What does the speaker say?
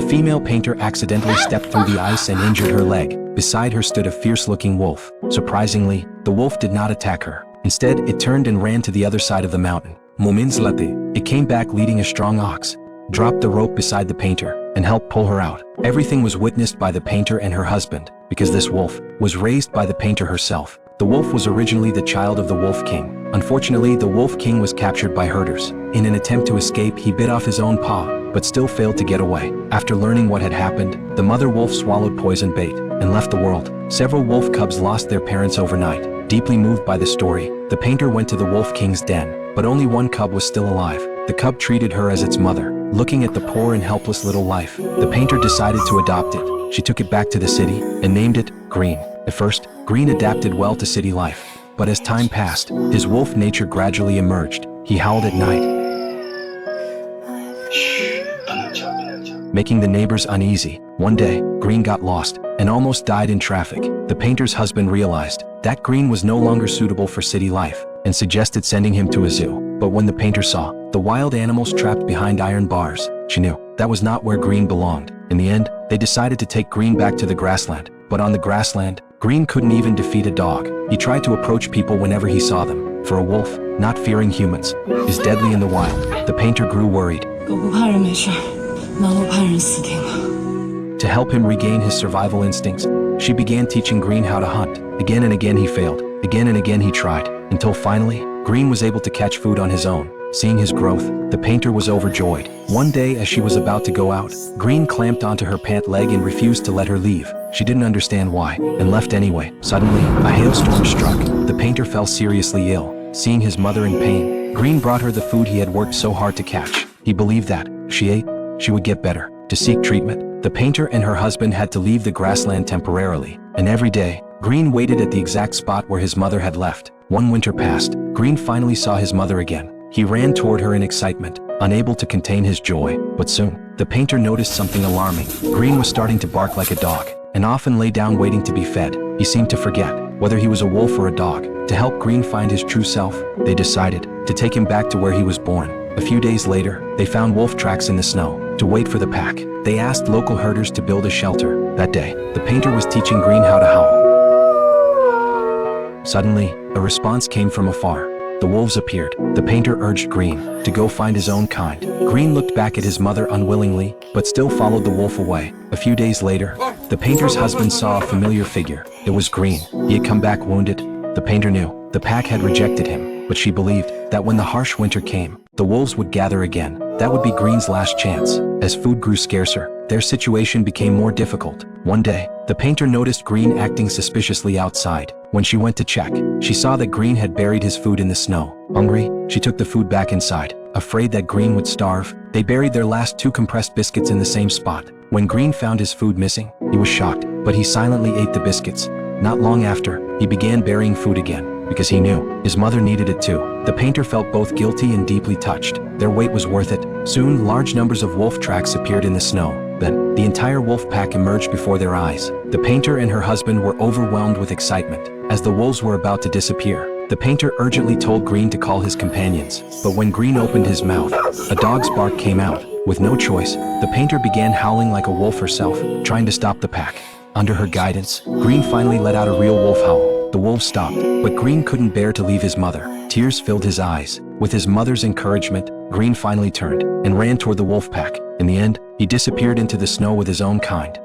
female painter accidentally stepped through the ice and injured her leg. Beside her stood a fierce-looking wolf. Surprisingly, the wolf did not attack her. Instead, it turned and ran to the other side of the mountain. Moments later, it came back leading a strong ox, dropped the rope beside the painter, and helped pull her out. Everything was witnessed by the painter and her husband, because this wolf was raised by the painter herself. The wolf was originally the child of the Wolf King. Unfortunately, the Wolf King was captured by herders. In an attempt to escape, he bit off his own paw, but still failed to get away. After learning what had happened, the mother wolf swallowed poison bait and left the world. Several wolf cubs lost their parents overnight. Deeply moved by the story, the painter went to the Wolf King's den, but only one cub was still alive. The cub treated her as its mother. Looking at the poor and helpless little life, the painter decided to adopt it. She took it back to the city and named it Green. At first, Green adapted well to city life, but as time passed, his wolf nature gradually emerged. He howled at night, making the neighbors uneasy. One day, Green got lost and almost died in traffic. The painter's husband realized that Green was no longer suitable for city life and suggested sending him to a zoo. But when the painter saw the wild animals trapped behind iron bars, she knew that was not where Green belonged. In the end, they decided to take Green back to the grassland. But on the grassland, Green couldn't even defeat a dog. He tried to approach people whenever he saw them. For a wolf, not fearing humans is deadly in the wild. The painter grew worried. To help him regain his survival instincts, she began teaching Green how to hunt. Again and again he failed. Again and again he tried, until finally, Green was able to catch food on his own. Seeing his growth, the painter was overjoyed. One day, as she was about to go out, Green clamped onto her pant leg and refused to let her leave. She didn't understand why, and left anyway. Suddenly, a hailstorm struck. The painter fell seriously ill. Seeing his mother in pain, Green brought her the food he had worked so hard to catch. He believed that, if she ate, she would get better. To seek treatment, the painter and her husband had to leave the grassland temporarily, and every day, Green waited at the exact spot where his mother had left. One winter passed. Green finally saw his mother again. He ran toward her in excitement, unable to contain his joy. But soon, the painter noticed something alarming. Green was starting to bark like a dog, and often lay down waiting to be fed. He seemed to forget whether he was a wolf or a dog. To help Green find his true self, they decided to take him back to where he was born. A few days later, they found wolf tracks in the snow. To wait for the pack, they asked local herders to build a shelter. That day, the painter was teaching Green how to howl. Suddenly, a response came from afar. The wolves appeared. The painter urged Green to go find his own kind. Green looked back at his mother unwillingly, but still followed the wolf away. A few days later, the painter's husband saw a familiar figure. It was Green. He had come back wounded. The painter knew the pack had rejected him, but she believed that when the harsh winter came, the wolves would gather again. That would be Green's last chance. As food grew scarcer, their situation became more difficult. One day, the painter noticed Green acting suspiciously outside. When she went to check, she saw that Green had buried his food in the snow. Hungry, she took the food back inside. Afraid that Green would starve, they buried their last 2 compressed biscuits in the same spot. When Green found his food missing, he was shocked, but he silently ate the biscuits. Not long after, he began burying food again, because he knew his mother needed it too. The painter felt both guilty and deeply touched. Their wait was worth it. Soon, large numbers of wolf tracks appeared in the snow. Then, the entire wolf pack emerged before their eyes. The painter and her husband were overwhelmed with excitement. As the wolves were about to disappear, the painter urgently told Green to call his companions. But when Green opened his mouth, a dog's bark came out. With no choice, the painter began howling like a wolf herself, trying to stop the pack. Under her guidance, Green finally let out a real wolf howl. The wolves stopped, but Green couldn't bear to leave his mother. Tears filled his eyes. With his mother's encouragement, Green finally turned and ran toward the wolf pack. In the end, he disappeared into the snow with his own kind.